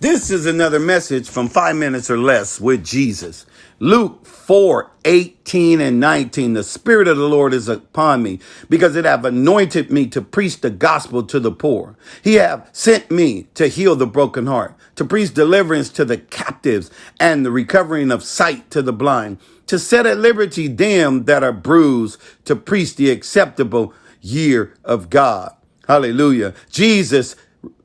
This is another message from 5 Minutes or Less with Jesus. Luke 4:18 and 19. The Spirit of the Lord is upon me, because it have anointed me to preach the gospel to the poor. He have sent me to heal the broken heart, to preach deliverance to the captives and the recovering of sight to the blind, to set at liberty them that are bruised, to preach the acceptable year of God. Hallelujah. Jesus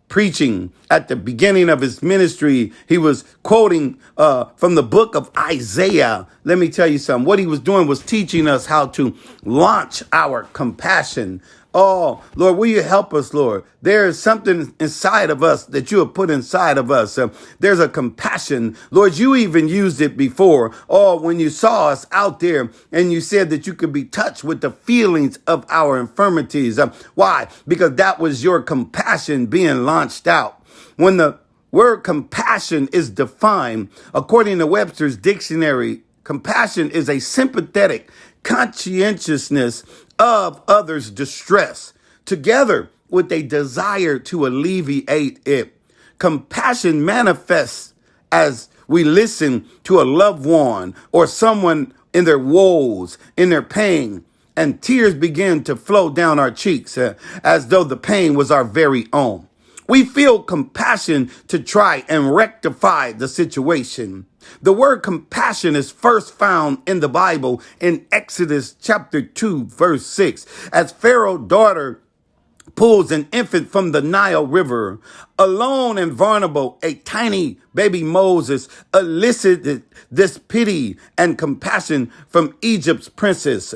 preaching at the beginning of his ministry, he was quoting from the book of Isaiah. Let me tell you something. What he was doing was teaching us how to launch our compassion. Oh, Lord, will you help us, Lord? There is something inside of us that you have put inside of us. There's a compassion. Lord, you even used it before. Oh, when you saw us out there and you said that you could be touched with the feelings of our infirmities. Why? Because that was your compassion being launched out. When the word compassion is defined, according to Webster's dictionary, compassion is a sympathetic conscientiousness of others' distress, together with a desire to alleviate it. Compassion manifests as we listen to a loved one or someone in their woes, in their pain, and tears begin to flow down our cheeks as though the pain was our very own. We feel compassion to try and rectify the situation. The word compassion is first found in the Bible in Exodus chapter 2, verse 6, as Pharaoh's daughter pulls an infant from the Nile River. Alone and vulnerable, a tiny baby Moses elicited this pity and compassion from Egypt's princess,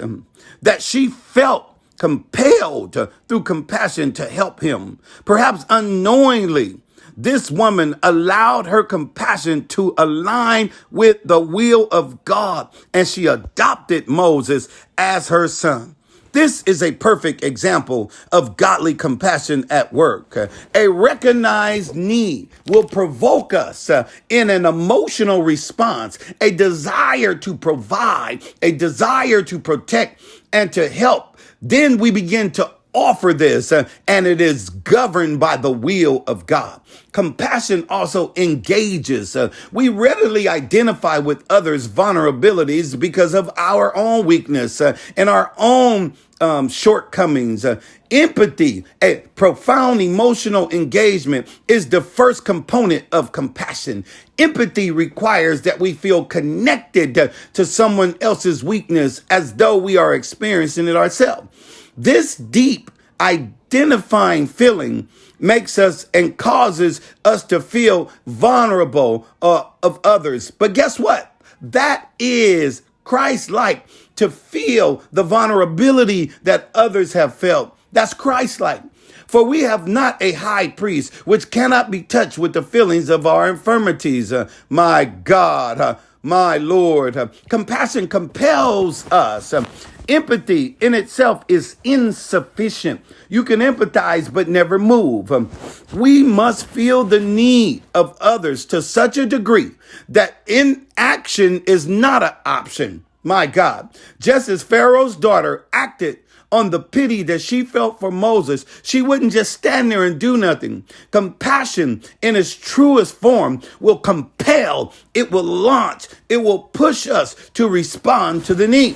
that she felt compelled through compassion to help him. Perhaps unknowingly, this woman allowed her compassion to align with the will of God, and she adopted Moses as her son. This is a perfect example of godly compassion at work. A recognized need will provoke us in an emotional response, a desire to provide, a desire to protect and to help. Then we begin to offer this, and it is governed by the will of God. Compassion also engages. We readily identify with others' vulnerabilities because of our own weakness and our own shortcomings. Empathy, a profound emotional engagement, is the first component of compassion. Empathy requires that we feel connected to someone else's weakness as though we are experiencing it ourselves. This deep identifying feeling makes us and causes us to feel vulnerable of others. But guess what? That is Christ-like, to feel the vulnerability that others have felt. That's Christ-like. For we have not a high priest which cannot be touched with the feelings of our infirmities. My God, my Lord. Compassion compels us. Empathy in itself is insufficient. You can empathize but never move. We must feel the need of others to such a degree that inaction is not an option. My God. Just as Pharaoh's daughter acted on the pity that she felt for Moses, she wouldn't just stand there and do nothing. Compassion in its truest form will compel, it will launch, it will push us to respond to the need.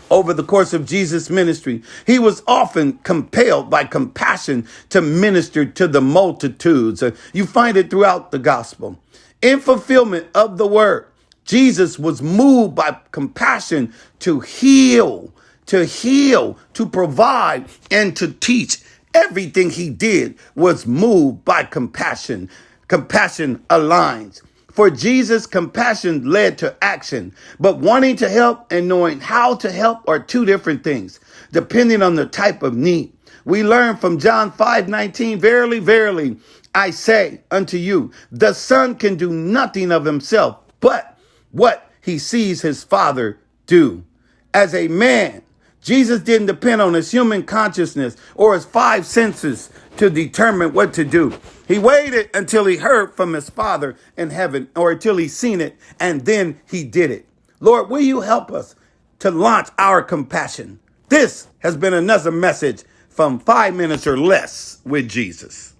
Over the course of Jesus' ministry, he was often compelled by compassion to minister to the multitudes. You find it throughout the gospel. In fulfillment of the word, Jesus was moved by compassion to heal, to provide, and to teach. Everything he did was moved by compassion. Compassion aligns. For Jesus, compassion led to action, but wanting to help and knowing how to help are two different things, depending on the type of need. We learn from John 5:19, verily, verily, I say unto you, the Son can do nothing of himself, but what he sees his Father do. As a man, Jesus didn't depend on his human consciousness or his five senses to determine what to do. He waited until he heard from his Father in heaven, or until he seen it, and then he did it. Lord, will you help us to launch our compassion? This has been another message from 5 Minutes or Less with Jesus.